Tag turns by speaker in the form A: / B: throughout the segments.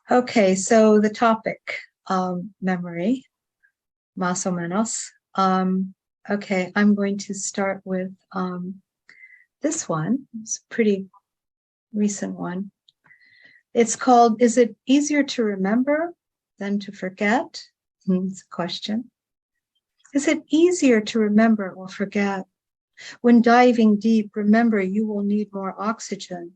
A: Okay, so the topic, memory, más o menos. Okay, I'm going to start with this one. It's a pretty recent one. It's called, is it easier to remember than to forget? It's a question. Is it easier to remember or forget? When diving deep, remember you will need more oxygen.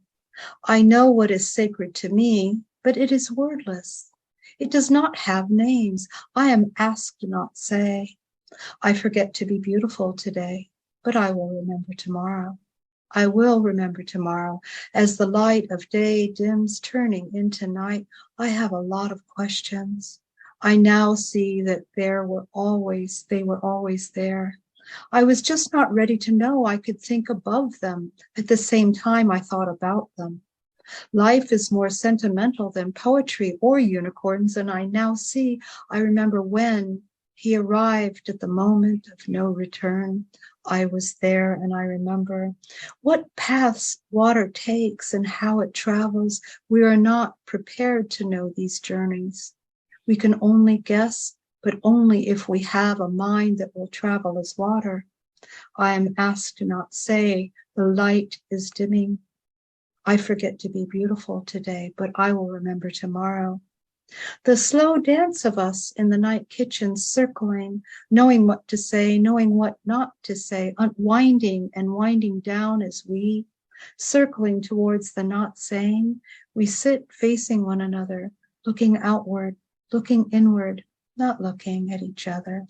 A: I know what is sacred to me, but it is wordless. It does not have names. I am asked to not say. I forget to be beautiful today, but I will remember tomorrow. I will remember tomorrow. As the light of day dims, turning into night, I have a lot of questions. I now see that they were always there. I was just not ready to know I could think above them. At the same time, I thought about them. Life is more sentimental than poetry or unicorns, and I now see. I remember when he arrived at the moment of no return. I was there, and I remember what paths water takes and how it travels. We are not prepared to know these journeys. We can only guess, but only if we have a mind that will travel as water. I am asked to not say, the light is dimming. I forget to be beautiful today, but I will remember tomorrow. The slow dance of us in the night kitchen, circling, knowing what to say, knowing what not to say, unwinding and winding down as we, circling towards the not saying, we sit facing one another, looking outward, looking inward, not looking at each other,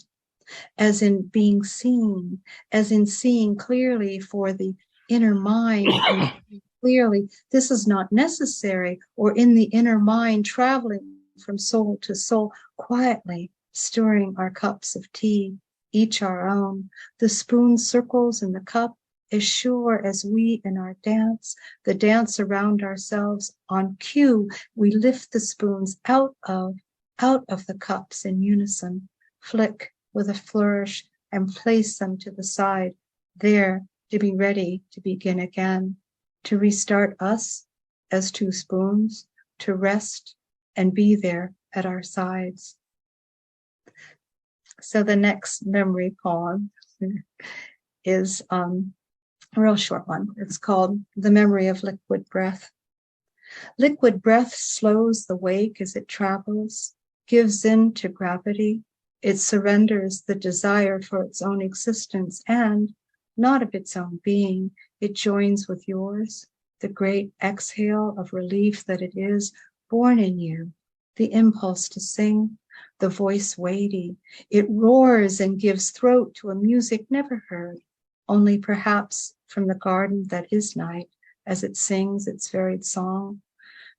A: as in being seen, as in seeing clearly for the inner mind and clearly this is not necessary, or in the inner mind traveling from soul to soul, quietly stirring our cups of tea, each our own. The spoon circles in the cup as sure as we in our dance, the dance around ourselves. On cue, we lift the spoons out of the cups in unison, flick with a flourish, and place them to the side, there to be ready to begin again, to restart us as two spoons, to rest and be there at our sides. So the next memory poem is a real short one. It's called The Memory of Liquid Breath. Liquid breath slows the wake as it travels, gives in to gravity. It surrenders the desire for its own existence and, not of its own being, it joins with yours, the great exhale of relief that it is, born in you, the impulse to sing, the voice weighty. It roars and gives throat to a music never heard, only perhaps from the garden that is night, as it sings its varied song.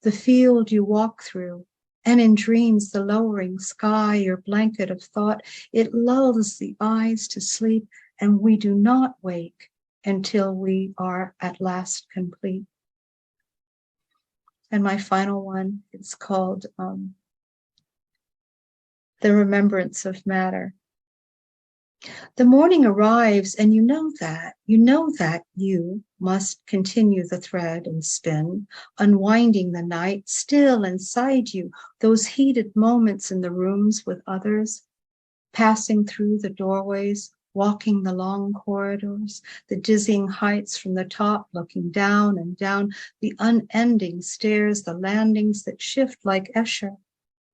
A: The field you walk through, and in dreams the lowering sky, your blanket of thought, it lulls the eyes to sleep, and we do not wake until we are at last complete. And my final one, it's called The Remembrance of Matter. The morning arrives, and you know that you must continue the thread and spin, unwinding the night still inside you, those heated moments in the rooms with others, passing through the doorways, walking the long corridors, the dizzying heights from the top, looking down and down, the unending stairs, the landings that shift like Escher,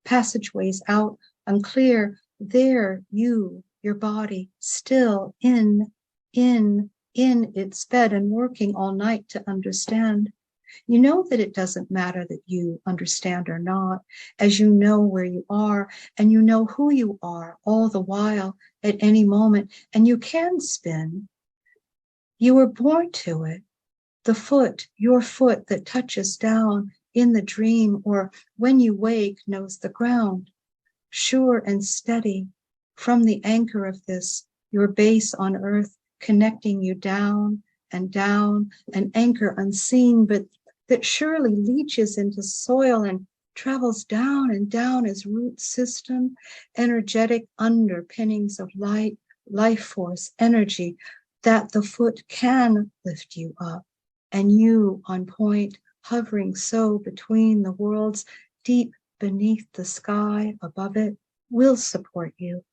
A: passageways out, unclear, there you, your body, still in its bed and working all night to understand. You know that it doesn't matter that you understand or not, as you know where you are and you know who you are all the while at any moment, and you can spin. You were born to it. The foot, your foot that touches down in the dream or when you wake knows the ground, sure and steady from the anchor of this, your base on earth, connecting you down, an anchor unseen, but that surely leaches into soil and travels down and down as root system, energetic underpinnings of light, life force, energy, that the foot can lift you up, and you on point, hovering so between the worlds, deep beneath the sky, above it, will support you.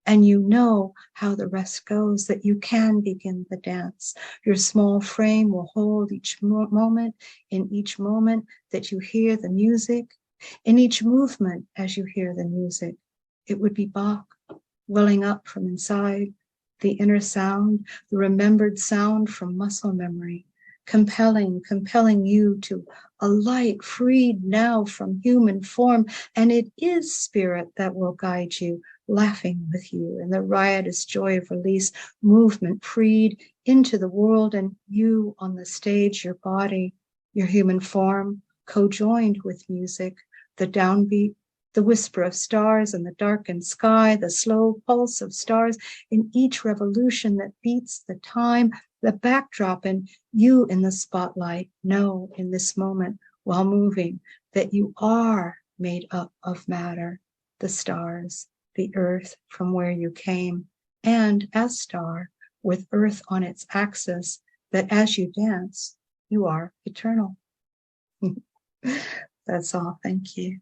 A: And you know how the rest goes, that you can begin the dance. Your small frame will hold each moment, in each moment that you hear the music, in each movement as you hear the music. It would be Bach welling up from inside, the inner sound, the remembered sound from muscle memory, compelling you to a light freed now from human form. And it is spirit that will guide you, laughing with you in the riotous joy of release, movement freed into the world, and you on the stage, your body, your human form, co-joined with music, the downbeat, the whisper of stars in the darkened sky, the slow pulse of stars in each revolution that beats the time, the backdrop, and you in the spotlight know in this moment while moving that you are made up of matter, the stars, the earth from where you came, and as star with earth on its axis, that as you dance, you are eternal. That's all. Thank you.